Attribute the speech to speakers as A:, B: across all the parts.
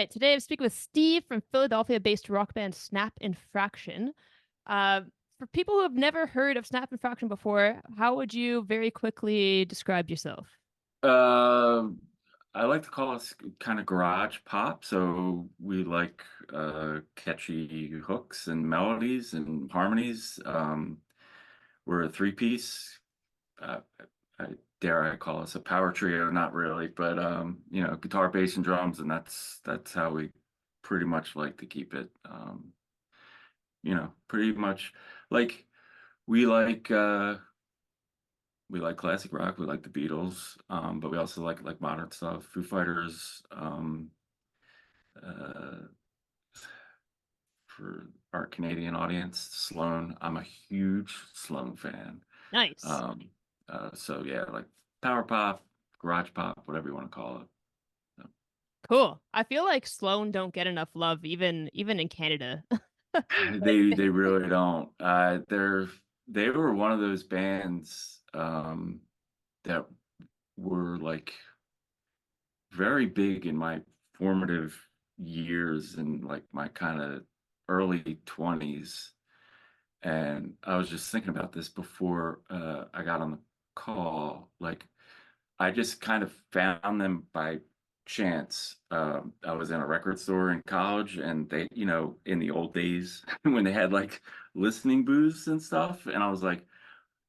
A: right, today I'm speaking with Steve from Philadelphia-based rock band Snap Infraction. Uh, for people who have never heard of Snap Infraction before, how would you very quickly describe yourself?
B: Uh, I like to call us kind of garage pop. So we like catchy hooks and melodies and harmonies. We're a three-piece. Uh, dare I call us a power trio? Not really, but guitar, bass, and drums, and that's how we pretty much like to keep it. Pretty much like we like. We like classic rock. We like the Beatles, but we also like modern stuff. Foo Fighters. Uh, for our Canadian audience, Sloan. I'm a huge Sloan fan.
A: Nice.
B: Um, so yeah, like power pop, garage pop, whatever you want to call it. So,
A: Cool. I feel like Sloan don't get enough love, even in Canada.
B: they really don't. They were one of those bands that were like very big in my formative years and like my kind of early 20s. And I was just thinking about this before I got on the call. Like, I just kind of found them by chance. I was in a record store in college, and they, in the old days when they had like listening booths and stuff, and I was like,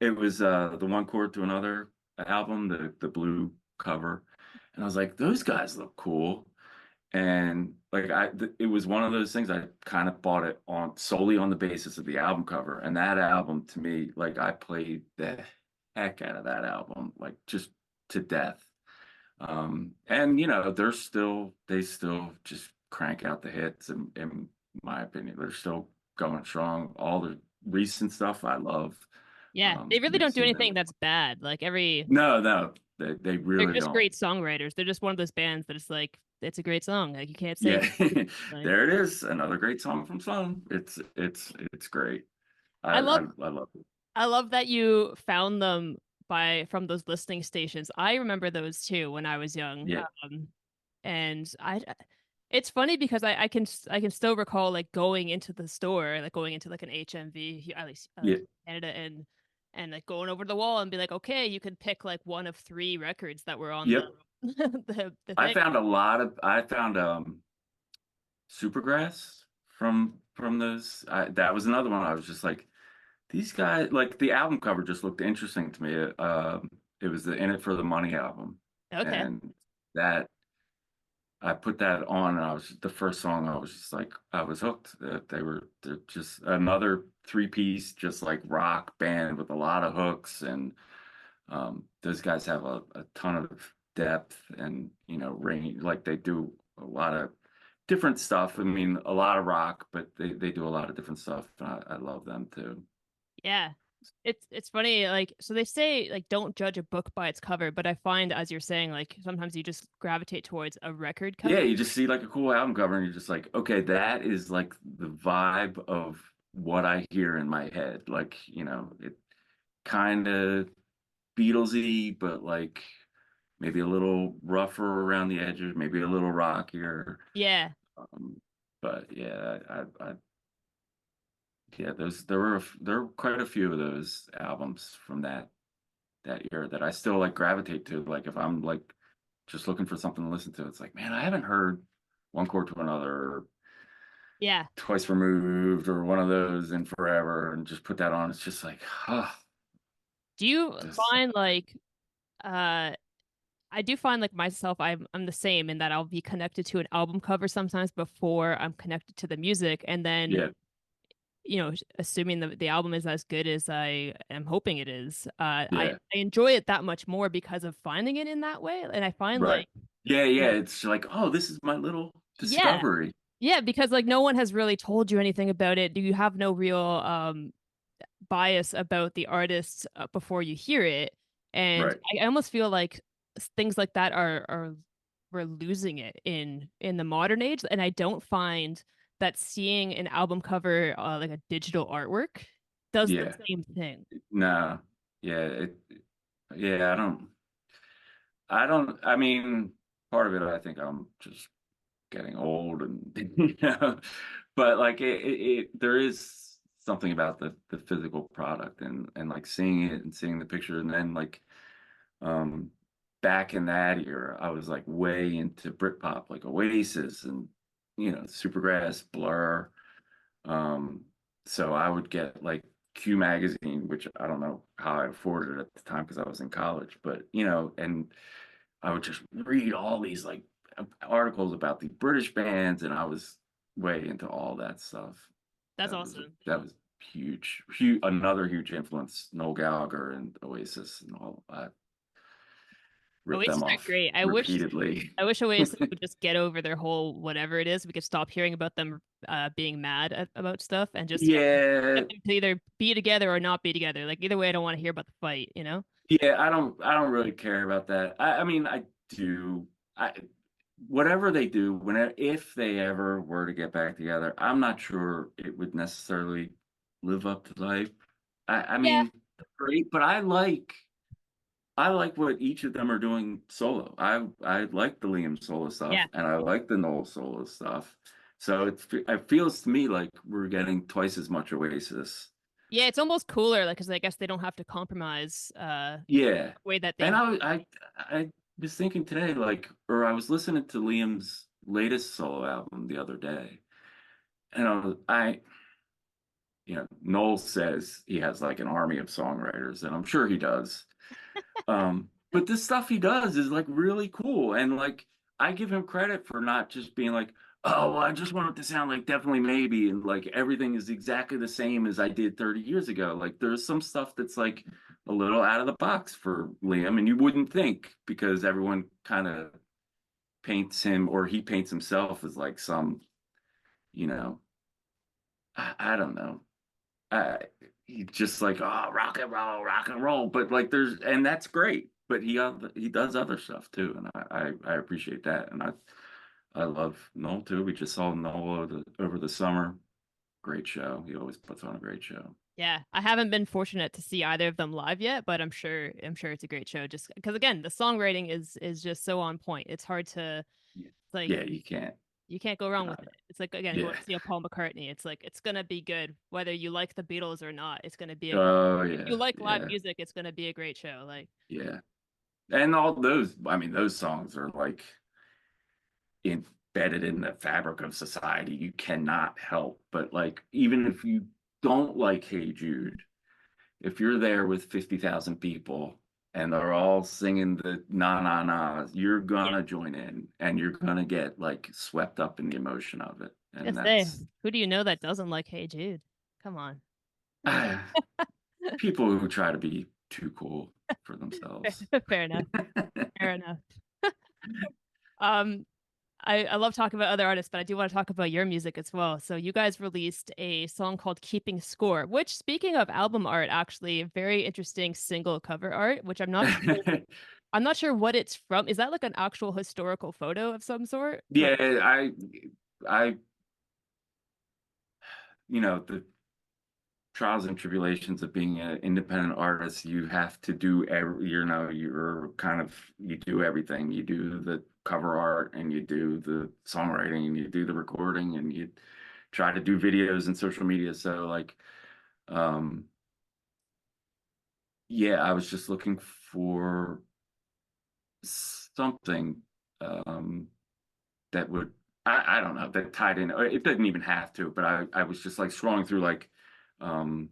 B: it was the One Chord to Another album, the blue cover, and I was like, those guys look cool. And like it was one of those things I kind of bought it on solely on the basis of the album cover. And that album to me, like I played the heck out of that album, like just to death. And they still just crank out the hits in my opinion. They're still going strong. All the recent stuff I love
A: Yeah, they really don't do
B: mixing
A: anything
B: them.
A: that's bad.
B: No, they
A: They're
B: really
A: just
B: don't.
A: great songwriters. They're just one of those bands that it's like it's a great song. Like you can't say
B: Yeah,
A: no. Like
B: there it is. Another great song from Sloan. It's great.
A: I
B: I love it.
A: love that you found them by from those listening stations. I remember those too when I was young.
B: Yeah,
A: And it's funny because I can still recall like going into the store, like going into like an HMV, at
B: yeah,
A: least Canada, and like going over the wall and be like, okay, you can pick like one of three records that were on the
B: yep.
A: the thing.
B: I found Supergrass from those. That was another one. I was just like, these guys, like the album cover just looked interesting to me. It was the In It for the Money album,
A: Okay.
B: and that I put that on, and I was the first song. I was just like, I was hooked. They're just another three-piece, just like rock band with a lot of hooks, and those guys have a ton of depth and range. Like they do a lot of different stuff. I mean, a lot of rock, but they do a lot of different stuff. And I love them too.
A: Yeah. It's funny, like so they say like don't judge a book by its cover, but I find as you're saying, like sometimes you just gravitate towards a record
B: Yeah,
A: cover.
B: you just see like a cool album cover, and you're just like, okay, that is like the vibe of what I hear in my head. Like, it kind of Beatlesy, but like maybe a little rougher around the edges, maybe a little rockier.
A: Yeah.
B: Um, but yeah, yeah, there were quite a few of those albums from that era that I still like gravitate to. Like if I'm like just looking for something to listen to, it's like, man, I haven't heard One Chord to Another or
A: Yeah.
B: Twice Removed or one of those in forever, and just put that on. It's just like,
A: Do you
B: just
A: find like uh I do find like myself, I'm the same in that I'll be connected to an album cover sometimes before I'm connected to the music, and then
B: yeah,
A: assuming the album is as good as I am hoping it is,
B: yeah,
A: I enjoy it that much more because of finding it in that way, and I find
B: right,
A: like
B: yeah,
A: you
B: yeah.
A: know,
B: It's like, oh, this is my little
A: yeah,
B: discovery.
A: yeah, because like no one has really told you anything about it. Do you have no real bias about the artist before you hear it? And
B: Right.
A: I almost feel like things like that are we're losing it in the modern age, and I don't find that seeing an album cover like a digital artwork does the
B: Yeah.
A: same thing.
B: No. Yeah. Yeah. I mean, part of it, I think I'm just getting old and but like there is something about the physical product and like seeing it and seeing the picture and then like um back in that era I was like way into Britpop like Oasis and Supergrass, Blur. um so I would get like Q magazine, which I don't know how I afforded it at the time because I was in college, but and I would just read all these like articles about the British bands, and I was way into all that stuff.
A: That's awesome.
B: That was huge, huge, another huge influence. Noel Gallagher and Oasis and all. I ripped them
A: Oasis are
B: off
A: great.
B: repeatedly.
A: I wish Oasis would just get over their whole whatever it is. We could stop hearing about them being mad about stuff and just
B: Yeah,
A: get them to either be together or not be together. Like either way, I don't want to hear about the fight, you know?
B: yeah. I don't really care about that. I mean, I do. I whatever they do, whenever if they ever were to get back together, I'm not sure it would necessarily live up to the hype. I
A: Yeah.
B: mean, great, but I like what each of them are doing solo. I like the Liam solo
A: Yeah.
B: stuff, and I like the Noel solo stuff. So it feels to me like we're getting twice as much Oasis.
A: Yeah, it's almost cooler, like, because I guess they don't have to compromise
B: Yeah,
A: the way that they
B: and
A: used.
B: I was thinking today, like, or I was listening to Liam's latest solo album the other day, and Noel says he has like an army of songwriters, and I'm sure he does. But the stuff he does is like really cool. And like I give him credit for not just being like, oh, well, I just want it to sound like definitely maybe and like everything is exactly the same as I did 30 years ago. Like there's some stuff that's like a little out of the box for Liam, and you wouldn't think because everyone kind of paints him or he paints himself as like some, you know, I don't know. uh he's just like rock and roll, but like there's and that's great, but he does other stuff too, and I appreciate that, and I love Noel too. We just saw Noel over the summer. Great show. He always puts on a great show.
A: Yeah, I haven't been fortunate to see either of them live yet, but I'm sure it's a great show. Just because again, the songwriting is just so on point. It's hard to
B: Yeah,
A: it's like
B: yeah, you can't.
A: you can't go wrong
B: uh,
A: with it. It's like again going
B: yeah.
A: to see a Paul McCartney. It's like it's gonna be good whether you like the Beatles or not. It's gonna be a
B: Oh
A: if you
B: yeah,
A: like live
B: yeah,
A: music, it's gonna be a great show. Like
B: yeah, and all those, I mean, those songs are like embedded in the fabric of society. You cannot help but like, even if you don't like Hey Jude, if you're there with 50,000 people and they're all singing the na na na, you're
A: yeah,
B: gonna join in and you're gonna get like swept up in the emotion of it.
A: I
B: And
A: say,
B: that's
A: who do you know that doesn't like Hey Jude? Come on.
B: people who try to be too cool for themselves.
A: Fair enough. Fair enough. Um, I love talking about other artists, but I do want to talk about your music as well. So you guys released a song called Keeping Score, which speaking of album art, actually very interesting single cover art, which I'm not sure what it's from. Is that like an actual historical photo of some sort? Like,
B: Yeah, I, the trials and tribulations of being an independent artist, you have to do you do everything. You do the cover art and you do the songwriting and you do the recording and you try to do videos and social media. So like, um, yeah, I was just looking for something, um, that would, I don't know, that tied in. It didn't even have to, but I was just like scrolling through um,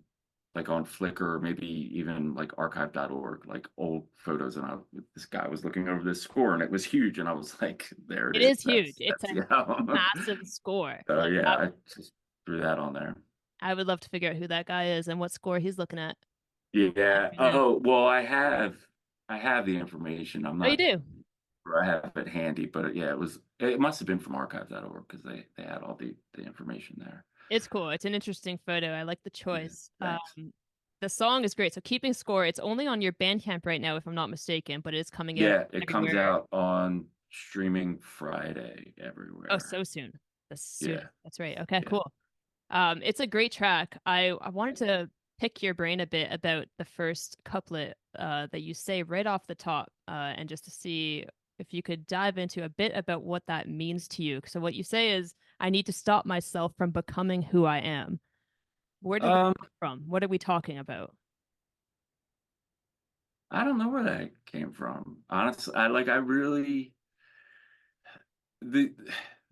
B: like on Flickr or maybe even like archive.org, like old photos. And this guy was looking over this score and it was huge. And I was like, there it
A: it
B: is.
A: is huge. It's
B: That's
A: a
B: the album.
A: massive score.
B: So
A: Like,
B: yeah, I just threw that on there.
A: I would love to figure out who that guy is and what score he's looking at
B: Yeah.
A: after this.
B: Oh, well, I have the information. I'm
A: Oh, you
B: not
A: do?
B: sure I have it handy, but yeah, it must have been from archive.org because they had all the information there.
A: It's cool. It's an interesting photo. I like the
B: Yeah,
A: choice.
B: thanks.
A: The song is great. So keeping score, it's only on your Bandcamp right now, if I'm not mistaken, but it's coming out
B: Yeah, it comes
A: everywhere.
B: out on streaming Friday
A: Oh,
B: everywhere.
A: so soon. That's soon.
B: Yeah,
A: That's right. Okay,
B: yeah.
A: cool. It's a great track. I wanted to pick your brain a bit about the first couplet that you say right off the top, and just to see if you could dive into a bit about what that means to you. So what you say is, I need to stop myself from becoming who I am. Where did that
B: Um,
A: come from? What are we talking about?
B: I don't know where that came from. Honestly, I really the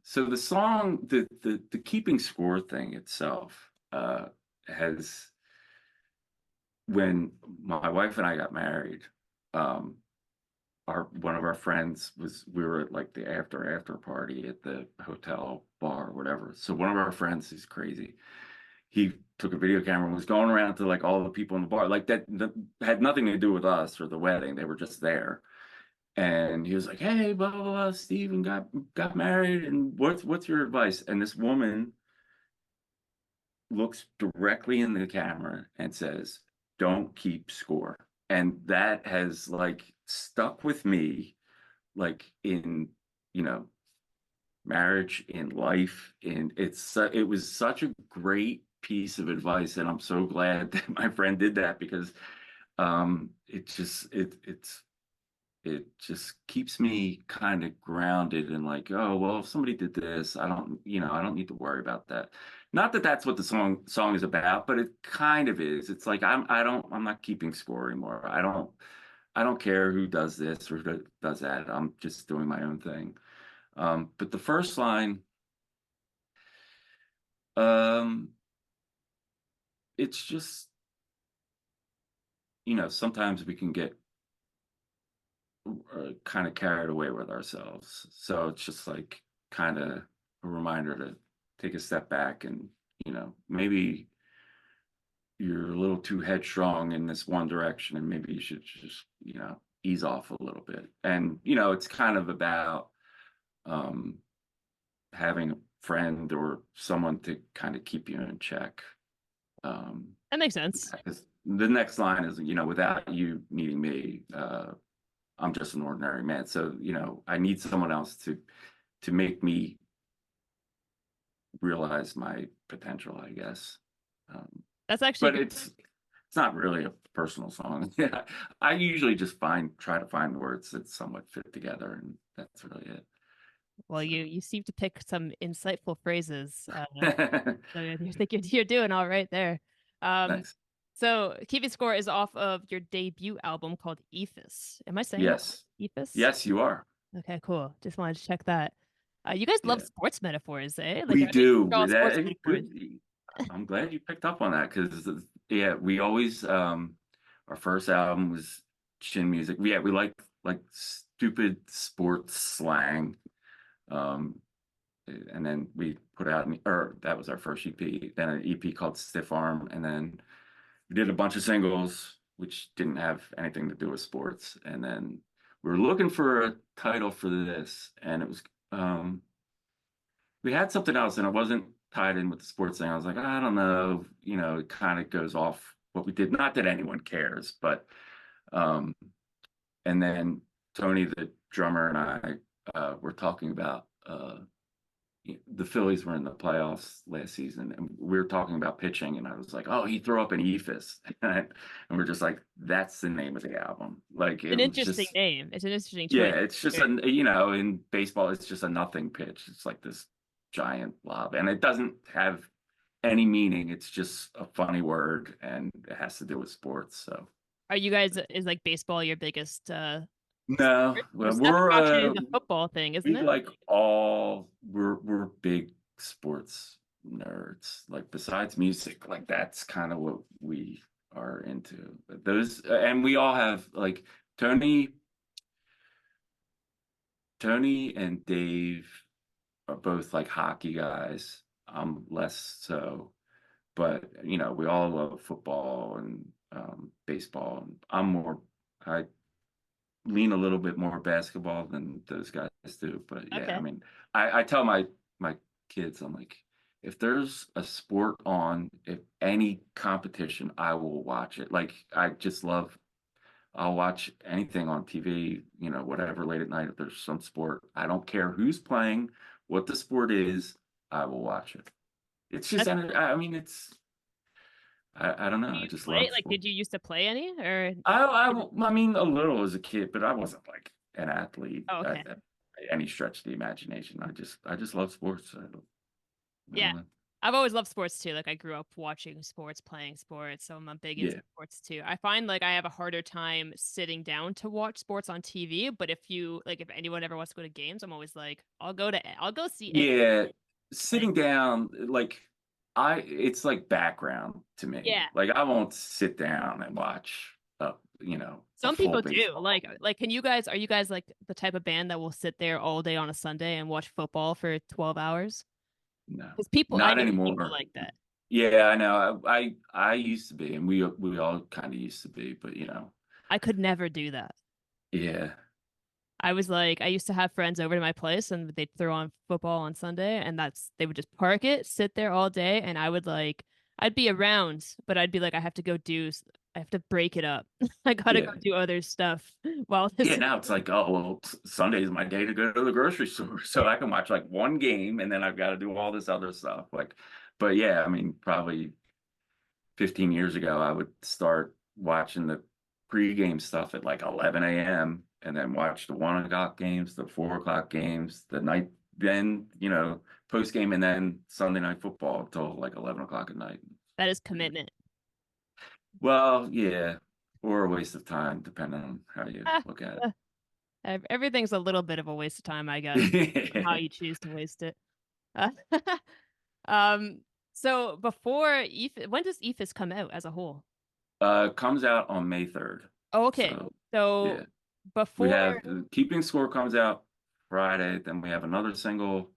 B: so the song the keeping score thing itself has when my wife and I got married, um our one of our friends was we were at like the after party at the hotel bar or whatever. So one of our friends, he's crazy. He took a video camera and was going around to like all the people in the bar. Like that had nothing to do with us or the wedding. They were just there. And he was like, "Hey, blah blah blah, Steven got married, and what's your advice?" And this woman looks directly in the camera and says, "Don't keep score." And that has like stuck with me, like in, you know, marriage, in life, in it was such a great piece of advice, and I'm so glad that my friend did that because it just keeps me kind of grounded and like, oh, well, if somebody did this, I don't need to worry about that. Not that that's what the song is about, but it kind of is. It's like I'm not keeping score anymore. I don't care who does this or who does that. I'm just doing my own thing. But the first line, um, it's just, sometimes we can get kind of carried away with ourselves. So it's just like kind of a reminder to take a step back and, maybe you're a little too headstrong in this one direction and maybe you should just, ease off a little bit. And, it's kind of about um, having a friend or someone to kind of keep you in check. Um,
A: That makes sense.
B: because the next line is, without you needing me, I'm just an ordinary man. So, I need someone else to make me realize my potential, I guess. Um,
A: That's actually a
B: but
A: good.
B: it's not really a personal song. Yeah, I usually just try to find words that somewhat fit together, and that's really it.
A: Well,
B: So
A: you seem to pick some insightful phrases. So you think you're doing all right there. Um,
B: nice.
A: so Keeping Score is off of your debut album called Eephus. Am I saying that
B: Yes,
A: right? Eephus?
B: yes, you are.
A: Okay, cool. Just wanted to check that. You guys love
B: Yeah.
A: sports metaphors, eh? Like,
B: We
A: are they
B: do
A: all
B: with
A: sports
B: that.
A: metaphors?
B: Good. I'm glad you picked up on that because yeah, we always our first album was chin music. Yeah, we like stupid sports slang. Um, and then we put out or that was our first EP. Then an EP called Stiff Arm, and then we did a bunch of singles which didn't have anything to do with sports. And then we were looking for a title for this, and it was um we had something else and it wasn't tied in with the sports thing. I was like, I don't know, it kind of goes off what we did. Not that anyone cares, but um, and then Tony, the drummer, and I were talking about the Phillies were in the playoffs last season, and we were talking about pitching, and I was like, oh, he threw up an Eephus, and we're just like, that's the name of the album. Like it
A: An
B: was
A: interesting
B: just
A: name. It's an interesting
B: yeah,
A: choice.
B: it's just
A: Sure.
B: in baseball, it's just a nothing pitch. It's like this giant lob, and it doesn't have any meaning. It's just a funny word, and it has to do with sports. So
A: Are you guys, is like baseball your biggest
B: no,
A: sport? Or
B: well,
A: Snap Infraction is a football thing, isn't
B: we
A: it?
B: like all we're big sports nerds. Like besides music, like that's kind of what we are into. But those, and we all have like Tony, Tony and Dave are both like hockey guys. I'm less so, but we all love football and baseball. And I lean a little bit more basketball than those guys do. But yeah, I
A: Okay.
B: mean, I tell my kids, I'm like, if there's a sport on, if any competition, I will watch it. Like I just love. I'll watch anything on TV, whatever late at night. If there's some sport, I don't care who's playing, what the sport is, I will watch it. It's just,
A: That's,
B: I mean, I don't
A: do
B: know. I
A: you
B: just
A: play?
B: love
A: Like,
B: sport.
A: did you used to play any or
B: I mean, a little as a kid, but I wasn't like an athlete
A: Oh, okay.
B: at any stretch of the imagination. I just love sports. I
A: Yeah.
B: don't know.
A: I've always loved sports too. Like I grew up watching sports, playing sports, so I'm big into
B: Yeah.
A: sports too. I find like I have a harder time sitting down to watch sports on TV, but if you like if anyone ever wants to go to games, I'm always like, I'll go see any
B: Yeah,
A: thing.
B: sitting down, like it's like background to
A: Yeah.
B: me. Like I won't sit down and watch, a
A: Some
B: full
A: people do.
B: baseball game.
A: Like can you guys are you guys like the type of band that will sit there all day on a Sunday and watch football for 12 hours?
B: No,
A: Because people I
B: not
A: know people
B: anymore.
A: like that.
B: Yeah, I know. I used to be, and we all kind of used to be, but
A: I could never do that.
B: yeah,
A: I was like, I used to have friends over to my place and they'd throw on football on Sunday and they would just park it, sit there all day. And I'd be around, but I'd be like, I have to break it up. I gotta go
B: yeah,
A: do other stuff while
B: yeah.
A: this.
B: Now it's like, oh well, Sunday is my day to go to the grocery store, so I can watch like one game, and then I've got to do all this other stuff. Like, but yeah, I mean, probably 15 years ago, I would start watching the pregame stuff at like 11 a.m. and then watch the 1 o'clock games, the 4 o'clock games, the night, then, post game, and then Sunday night football until like 11 o'clock at night.
A: That is commitment.
B: Well, yeah, or a waste of time, depending on how you
A: Ah,
B: look at
A: uh, everything's a little bit of a waste of time, I guess, on how
B: it.
A: you choose to waste it. Uh, um, so when does Eephus come out as a whole?
B: Comes out on May 3rd.
A: Oh, okay.
B: So,
A: So
B: yeah, we
A: before
B: have Keeping Score comes out Friday, then we have another single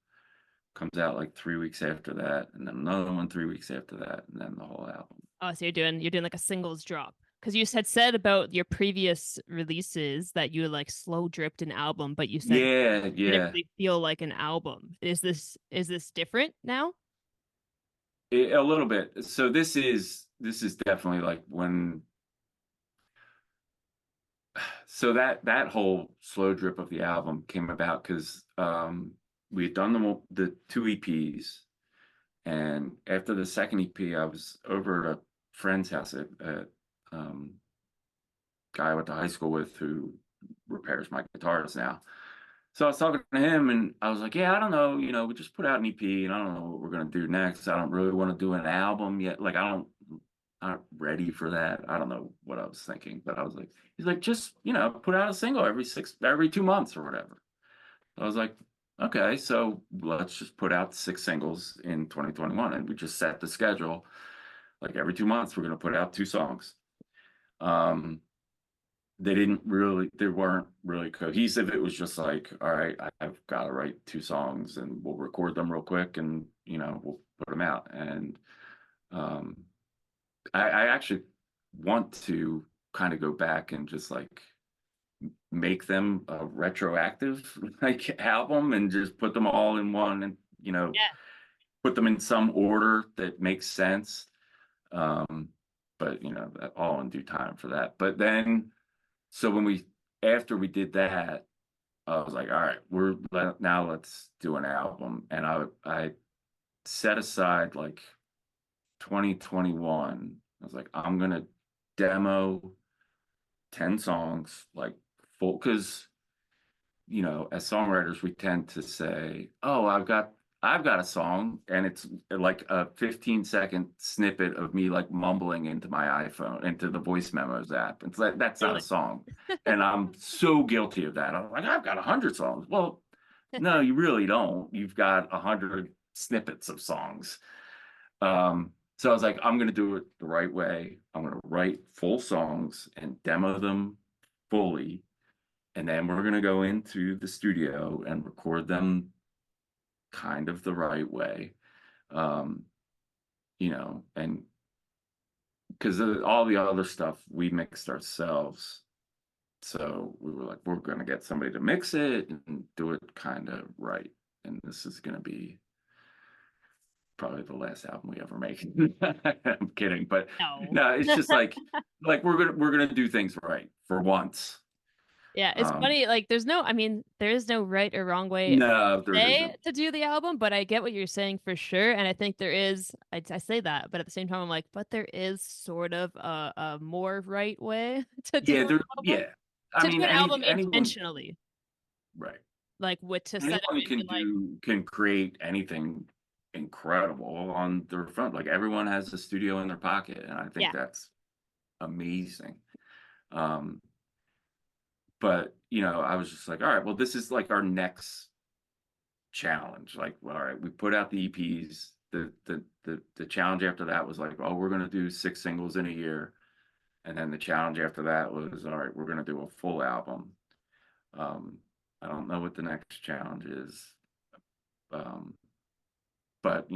B: comes out like 3 weeks after that, and then another one 3 weeks after that, and then the whole album.
A: Oh, so you're doing like a singles drop. Because you had said about your previous releases that you like slow dripped an album, but you said it
B: Yeah,
A: didn't
B: yeah,
A: really feel like an album. Is this different now?
B: a little bit. So this is definitely like when. So that whole slow drip of the album came about because we had done the two EPs, and after the second EP, I was over at a friend's house at guy I went to high school with who repairs my guitars now. So I was talking to him and I was like, yeah, I don't know, we just put out an EP and I don't know what we're gonna do next. I don't really want to do an album yet. Like I'm not ready for that. I don't know what I was thinking, but I was like, he's like, just, put out a single every 2 months or whatever. I was like, okay, so let's just put out 6 singles in 2021. And we just set the schedule. Like every 2 months, we're gonna put out 2 songs. Um, they weren't really cohesive. It was just like, all right, I've got to write 2 songs and we'll record them real quick and we'll put them out. And um I actually want to kind of go back and just like make them a retroactive like album and just put them all in one and
A: Yeah.
B: put them in some order that makes sense. Um but that all in due time for that. But then so when we after we did that, I was like, all right, now let's do an album. And I set aside like 2021. I was like, I'm gonna demo 10 songs, like full, because as songwriters, we tend to say, oh, I've got a song, and it's like a 15-second snippet of me like mumbling into my iPhone, into the voice memos app. It's like that's not a
A: Totally.
B: song. And I'm so guilty of that. I'm like, I've got 100 songs. Well, no, you really don't. You've got 100 snippets of songs. So I was like, I'm gonna do it the right way. I'm gonna write full songs and demo them fully, and then we're gonna go into the studio and record them kind of the right way. Um, and because all the other stuff we mixed ourselves. So we were like, we're gonna get somebody to mix it and do it kind of right. And this is gonna be probably the last album we ever make. I'm kidding, but
A: No.
B: no, it's just like we're gonna do things right for once.
A: Yeah, it's
B: Um,
A: funny. Like, I mean, there is no right or wrong way
B: no, there
A: say
B: isn't.
A: to do the album, but I get what you're saying for sure. And I think I say that, but at the same time, I'm like, but there is sort of a more right way to do
B: Yeah,
A: an album,
B: yeah. I
A: to do
B: mean,
A: an album
B: anyone,
A: intentionally.
B: right.
A: Like with to set it
B: Anyone
A: and be like,
B: can create anything incredible on their phone. Like everyone has a studio in their pocket, and I think
A: yeah,
B: that's amazing. Um, but I was just like, all right, well, this is like our next challenge. Like, well, all right, we put out the EPs. The challenge after that was like, oh, we're gonna do 6 singles in a year. And then the challenge after that was, all right, we're gonna do a full album. Um, I don't know what the next challenge is. Um, but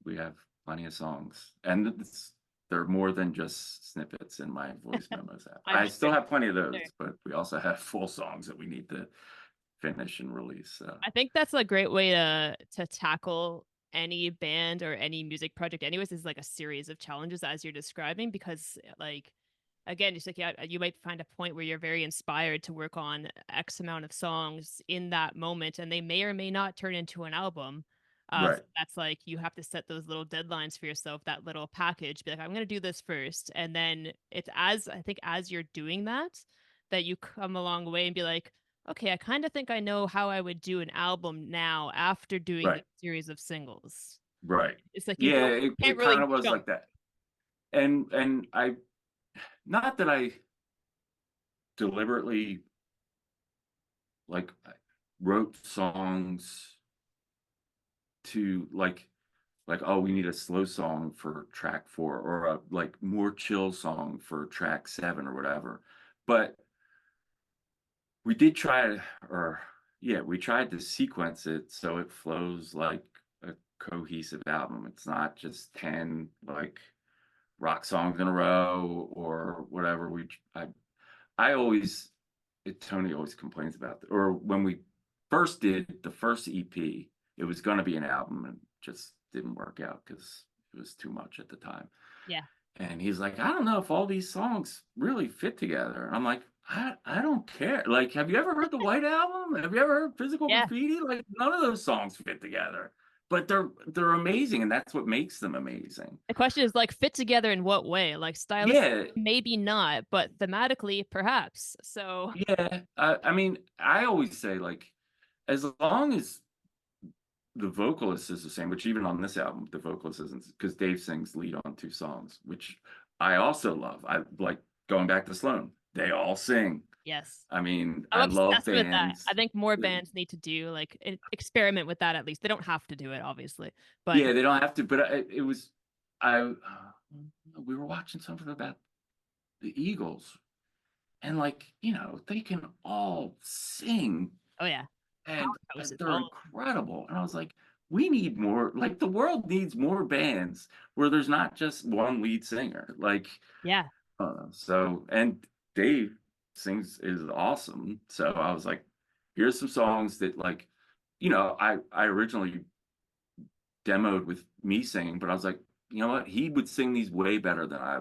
B: we have plenty of songs, and they're more than just snippets in my voice memos app.
A: I'm
B: I still
A: sure.
B: have plenty of
A: Sure.
B: those, but we also have full songs that we need to finish and release. So
A: I think that's a great way to tackle any band or any music project anyways, is like a series of challenges as you're describing, because like again, just like yeah, you might find a point where you're very inspired to work on X amount of songs in that moment, and they may or may not turn into an album. So
B: right,
A: that's like you have to set those little deadlines for yourself, that little package. Be like, I'm gonna do this first, and then it's as I think as you're doing that, that you come a long way and be like, okay, I kind of think I know how I would do an album now after doing this
B: right,
A: series of singles.
B: right.
A: It's like you
B: Yeah,
A: don't can't
B: it kind
A: really
B: of was
A: jump.
B: like that. And I, not that I deliberately like wrote songs to like, oh, we need a slow song for track 4 or a like more chill song for track 7 or whatever. But we did try, or yeah, we tried to sequence it so it flows like a cohesive album. It's not just 10 like rock songs in a row or whatever. I always, Tony always complains about that. Or when we first did the first EP, it was going to be an album and just didn't work out because it was too much at the time.
A: Yeah.
B: And he's like, I don't know if all these songs really fit together. And I'm like, I don't care. Like, have you ever heard the White Album? Have you ever heard Physical
A: Yeah.
B: Graffiti? Like, none of those songs fit together, but they're amazing, and that's what makes them amazing.
A: The question is like fit together in what way? Like stylistically,
B: Yeah,
A: maybe not, but thematically, perhaps. So
B: yeah. I mean, I always say like, as long as the vocalist is the same, which even on this album, the vocalist isn't, because Dave sings lead on 2 songs, which I also love. I like going back to Sloan. They all sing.
A: yes.
B: I mean,
A: I'm
B: I love
A: obsessed with that. I
B: bands.
A: think more bands need to do like experiment with that at least. They don't have to do it, obviously, but
B: Yeah, they don't have to, but it was, we were watching something about the Eagles, and like, they can all sing,
A: oh yeah,
B: and
A: powerhouses.
B: they're
A: All
B: incredible. And I was like, we need more, like, the world needs more bands where there's not just one lead singer. Like,
A: yeah,
B: and Dave sings is awesome. So I was like, here's some songs that like, I originally demoed with me singing, but I was like, you know what? He would sing these way better than I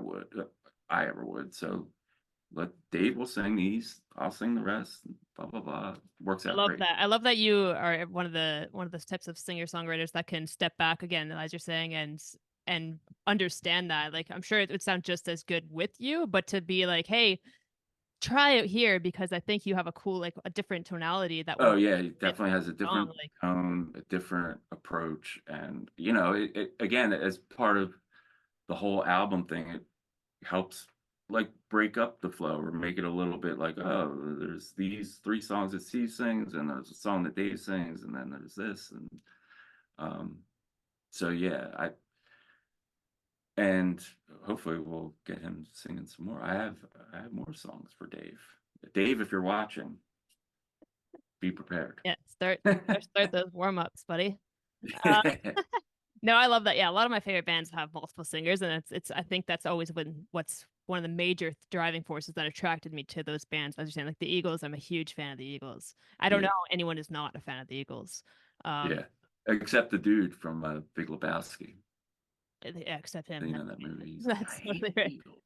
B: ever would. So let Dave will sing these. I'll sing the rest. Blah blah blah. Works
A: I
B: out
A: love
B: great.
A: that. I love that you are one of the types of singer songwriters that can step back again, as you're saying, and understand that. Like I'm sure it would sound just as good with you, but to be like, hey, try it here because I think you have a cool like a different tonality that
B: Oh
A: would
B: yeah, he
A: fit
B: definitely has a
A: the song.
B: different
A: Like
B: tone, a different approach, and again, as part of the whole album thing, it helps like break up the flow or make it a little bit like, oh, there's these 3 songs that Steve sings, and there's a song that Dave sings, and then there's this, and um, so yeah, and hopefully we'll get him singing some more. I have more songs for Dave. Dave, if you're watching, be prepared.
A: yeah, start those warm ups, buddy. Uh, no, I love that. Yeah, a lot of my favorite bands have multiple singers, and it's I think that's always what's one of the major driving forces that attracted me to those bands. As you're saying, like the Eagles, I'm a huge fan of the Eagles. I don't know
B: Yeah,
A: anyone who's not a fan of the Eagles.
B: yeah. Except the dude from Big Lebowski.
A: Yeah, except him.
B: You know that movie? He's like, I
A: That's
B: hate
A: totally
B: the
A: right.
B: Eagles.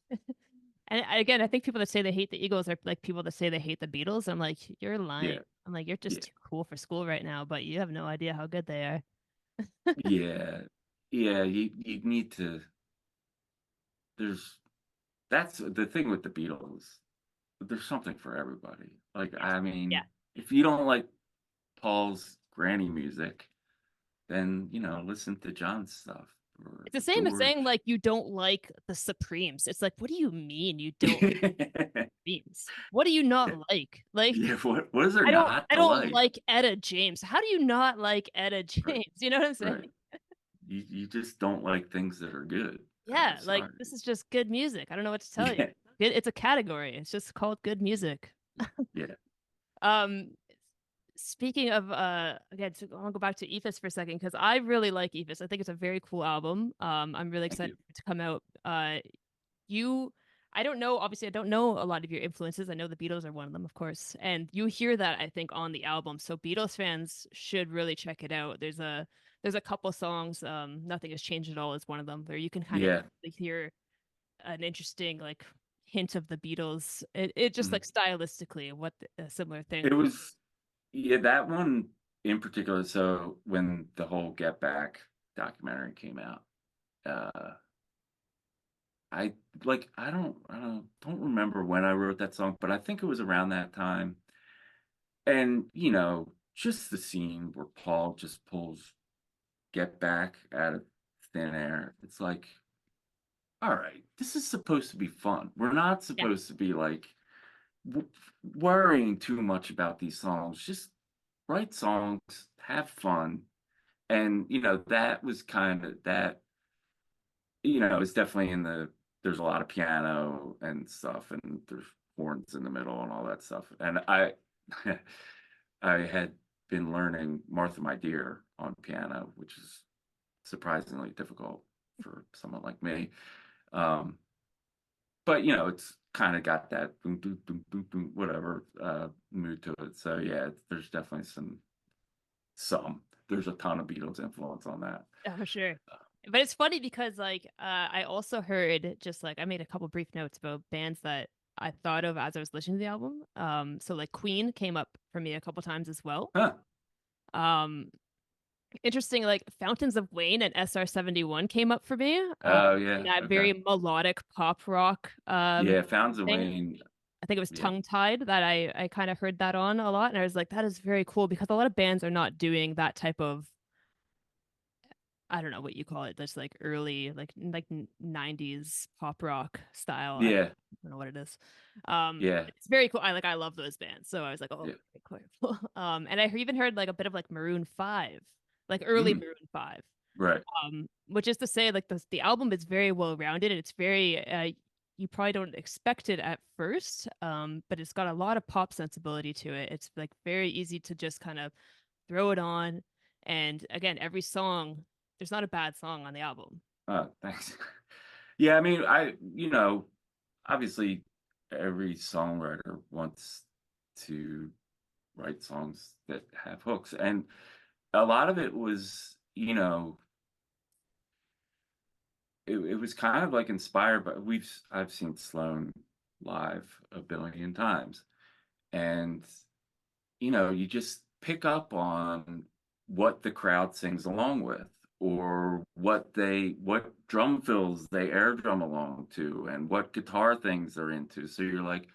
A: And again, I think people that say they hate the Eagles are like people that say they hate the Beatles. I'm like, you're lying.
B: Yeah,
A: I'm like, you're just
B: yeah,
A: too cool for school right now, but you have no idea how good they are.
B: yeah, yeah. You need to. There's That's the thing with the Beatles. There's something for everybody. Like,
A: Yes.
B: I
A: Yeah.
B: mean, if you don't like Paul's granny music, then listen to John's stuff or
A: It's the same as saying
B: George.
A: like you don't like the Supremes. It's like, what do you mean you don't like Supremes? What do you
B: Yeah,
A: not like? Like
B: yeah. What is there
A: I don't
B: not
A: I
B: to
A: don't
B: like?
A: like Etta James. How do you not like Etta
B: Right,
A: James? You know what I'm saying?
B: right. You just don't like things that are good.
A: Yeah, like
B: Sorry.
A: this is just good music. I don't know what to tell you.
B: Yeah,
A: It's a category. It's just called good music.
B: yeah.
A: Um, speaking of again, I want to go back to Eephus for a second because I really like Eephus. I think it's a very cool album. I'm really
B: Thank
A: excited
B: you.
A: for it to come out. You I don't know, obviously I don't know a lot of your influences. I know the Beatles are one of them, of course. And you hear that I think on the album. So Beatles fans should really check it out. There's a couple songs, Nothing Has Changed at All is one of them, where you can kind of
B: Yeah.
A: hear an interesting like hint of the Beatles. It just
B: Mhm.
A: like stylistically what a similar
B: It
A: thing.
B: was, yeah, that one in particular. So when the whole Get Back documentary came out, uh, I I don't remember when I wrote that song, but I think it was around that time. And just the scene where Paul just pulls Get Back out of thin air. It's like, all right, this is supposed to be fun. We're not
A: Yeah.
B: supposed to be like w worrying too much about these songs. Just write songs, have fun. And that was kind of that, it's definitely there's a lot of piano and stuff, and there's horns in the middle and all that stuff. And I had been learning Martha My Dear on piano, which is surprisingly difficult for someone like me. Um, but it's kind of got that boom, boom, boom, boom, boom, whatever mood to it. So yeah, there's definitely some. There's a ton of Beatles influence on that.
A: Oh, for sure. But it's funny because like I also heard just like I made a couple brief notes about bands that I thought of as I was listening to the album. So like Queen came up for me a couple times as well.
B: Huh.
A: Um, interesting, like Fountains of Wayne and SR-71 came up for me.
B: Oh
A: In
B: yeah.
A: that
B: Okay.
A: very melodic pop rock
B: Yeah. Fountains of
A: thing.
B: Wayne.
A: I think it was
B: Yeah.
A: Tongue Tied that I kind of heard that on a lot, and I was like, that is very cool because a lot of bands are not doing that type of I don't know what you call it. That's like early, like 90s pop rock style. I
B: Yeah.
A: don't know what it is.
B: Yeah.
A: It's very cool. I love those bands. So I was like, oh,
B: Yeah.
A: very cool. And I even heard like a bit of like Maroon 5, like early
B: Mm,
A: Maroon 5.
B: right.
A: Which is to say like the album is very well rounded and it's very you probably don't expect it at first. But it's got a lot of pop sensibility to it. It's like very easy to just kind of throw it on. And again, every song, there's not a bad song on the album.
B: Thanks. Yeah. I mean, obviously every songwriter wants to write songs that have hooks, and a lot of it was, it was kind of like inspired by I've seen Sloan live a billion times, and you just pick up on what the crowd sings along with, or what drum fills they air drum along to, and what guitar things they're into. So you're like,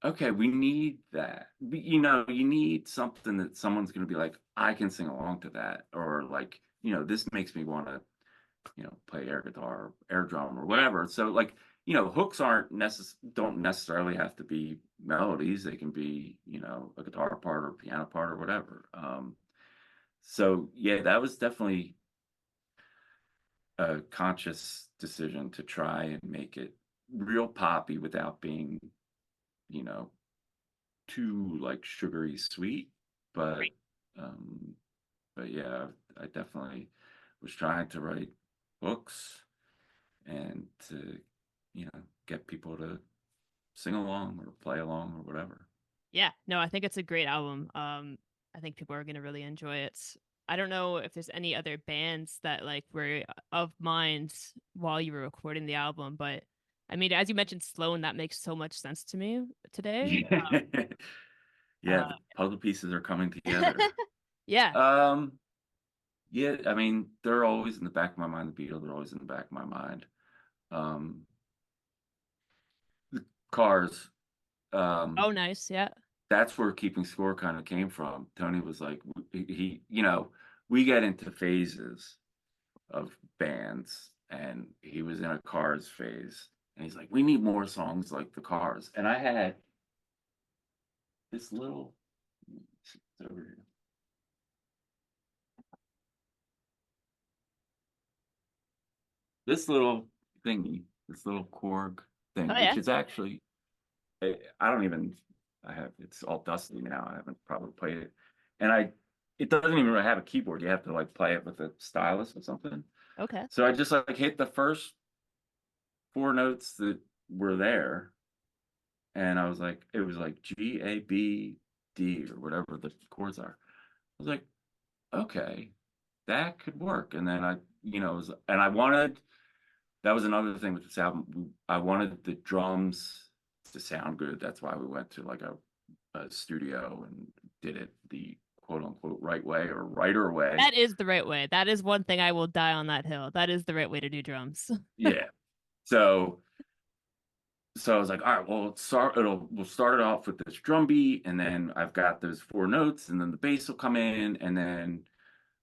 B: okay, we need that. You need something that someone's going to be like, I can sing along to that, or like, this makes me want to, play air guitar, air drum, or
A: Yeah.
B: whatever. So like, hooks don't necessarily have to be melodies. They can be, a guitar part or piano part or whatever. So yeah, that was definitely a conscious decision to try and make it real poppy without being, you know, too like sugary sweet. But
A: Right.
B: um, but yeah, I definitely was trying to write books and to, get people to sing along or play along or whatever.
A: Yeah. No, I think it's a great album. I think people are gonna really enjoy it. I don't know if there's any other bands that like were of mind while you were recording the album, but I mean, as you mentioned, Sloan, that makes so much sense to me today.
B: Yeah. Yeah,
A: Uh,
B: the puzzle pieces are coming together.
A: yeah.
B: Um, yeah, I mean, they're always in the back of my mind. The Beatles are always in the back of my mind. Um, the Cars,
A: Oh,
B: um,
A: nice. Yeah.
B: that's where keeping score kind of came from. Tony was like, you know, we get into phases of bands, and he was in a Cars phase, and he's like, we need more songs like the Cars. And I had this little, it's over here, this little thingy, this little Korg thing,
A: Oh
B: which
A: yeah.
B: is actually, I don't even, I have, it's all dusty now. I haven't probably played it. And it doesn't even really have a keyboard. You have to like play it with a stylus or something.
A: Okay.
B: So I just like hit the first four notes that were there. And I was like, it was like G, A, B, D, or whatever the chords are. I was like, okay, that could work. And then and I wanted, that was another thing with this album. I wanted the drums to sound good. That's why we went to like a studio and did it the quote unquote right way or righter way.
A: That is the right way. That is one thing I will die on that hill. That is the right way to do drums.
B: Yeah. So I was like, all right, well, we'll start it off with this drum beat, and then I've got those four notes, and then the bass will come in, and then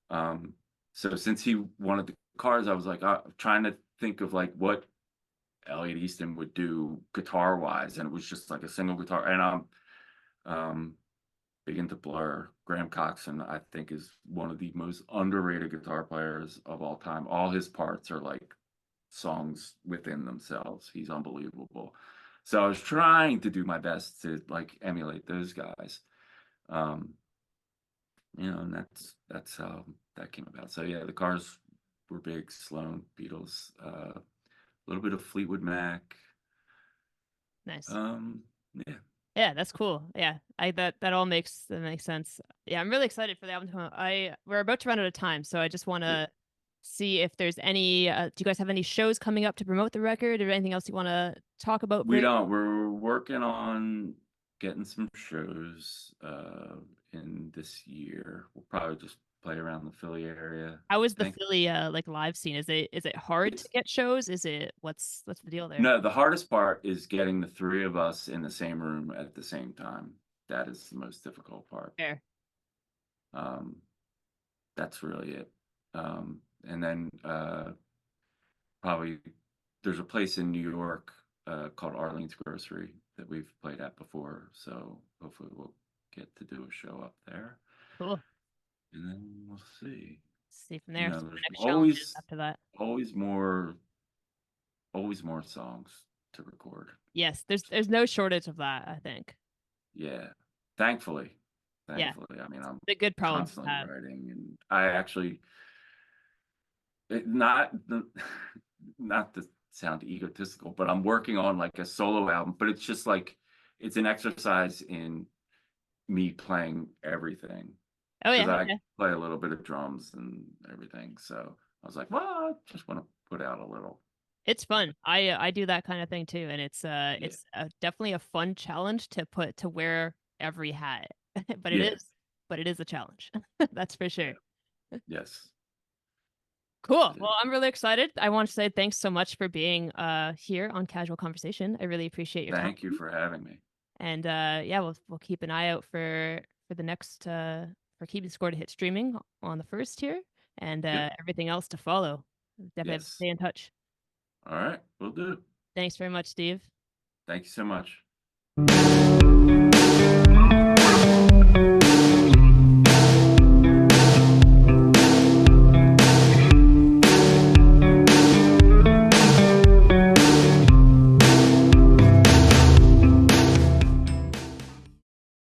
B: um so since he wanted the Cars, I was like, trying to think of like what Elliot Easton would do guitar wise, and it was just like a single guitar. And I'm big into Blur. Graham Coxon, I think, is one of the most underrated guitar players of all time. All his parts are like songs within themselves. He's unbelievable. So I was trying to do my best to like emulate those guys. Um, and that's how that came about. So yeah, the Cars were big. Sloan, Beatles, a little bit of Fleetwood Mac.
A: Nice.
B: Um, yeah,
A: Yeah, that's cool. Yeah, I that all makes sense. Yeah, I'm really excited for the album to come out. We're about to run out of time, so I just want
B: yeah.
A: to see if there's any. Do you guys have any shows coming up to promote the record, or anything else you want to talk about?
B: We don't. We're working on getting some shows in this year. We'll probably just play around the Philly area,
A: How is
B: I
A: the
B: think.
A: Philly like live scene? Is it hard to
B: It's
A: get shows? Is it what's the deal there?
B: No, the hardest part is getting the three of us in the same room at the same time. That is the most difficult part.
A: Fair.
B: Um, that's really it. And then probably there's a place in New York called Arlene's Grocery that we've played at before. So hopefully we'll get to do a show up there.
A: Cool.
B: And then we'll see.
A: See from there. See what
B: There's
A: the next challenge is after that.
B: always more, always more songs to record.
A: Yes, there's no shortage of that, I think.
B: Yeah, thankfully,
A: Yeah,
B: thankfully. I mean, I'm
A: the good problem to
B: constantly
A: have.
B: writing, and I actually not not to sound egotistical, but I'm working on like a solo album. But it's just like it's an exercise in me playing everything
A: Oh
B: because
A: yeah,
B: I
A: yeah.
B: play a little bit of drums and everything. So I was like, well, I just want to put out a little.
A: It's fun. I do that kind of thing too, and
B: Yeah,
A: it's definitely a fun challenge to put to wear every hat. but it
B: yeah,
A: is but it is a challenge. That's for
B: yeah,
A: sure.
B: yes.
A: Cool.
B: It
A: Well,
B: is.
A: I'm really excited. I want to say thanks so much for being here on Casual Conversation. I really appreciate your time.
B: Thank you for having me.
A: And yeah, we'll keep an eye out for the next for keeping score to hit streaming on the first here and
B: Yep.
A: everything else to follow. Definitely have to
B: Yes.
A: stay in touch.
B: All right. We'll do.
A: Thanks very much, Steve.
B: Thank you so much.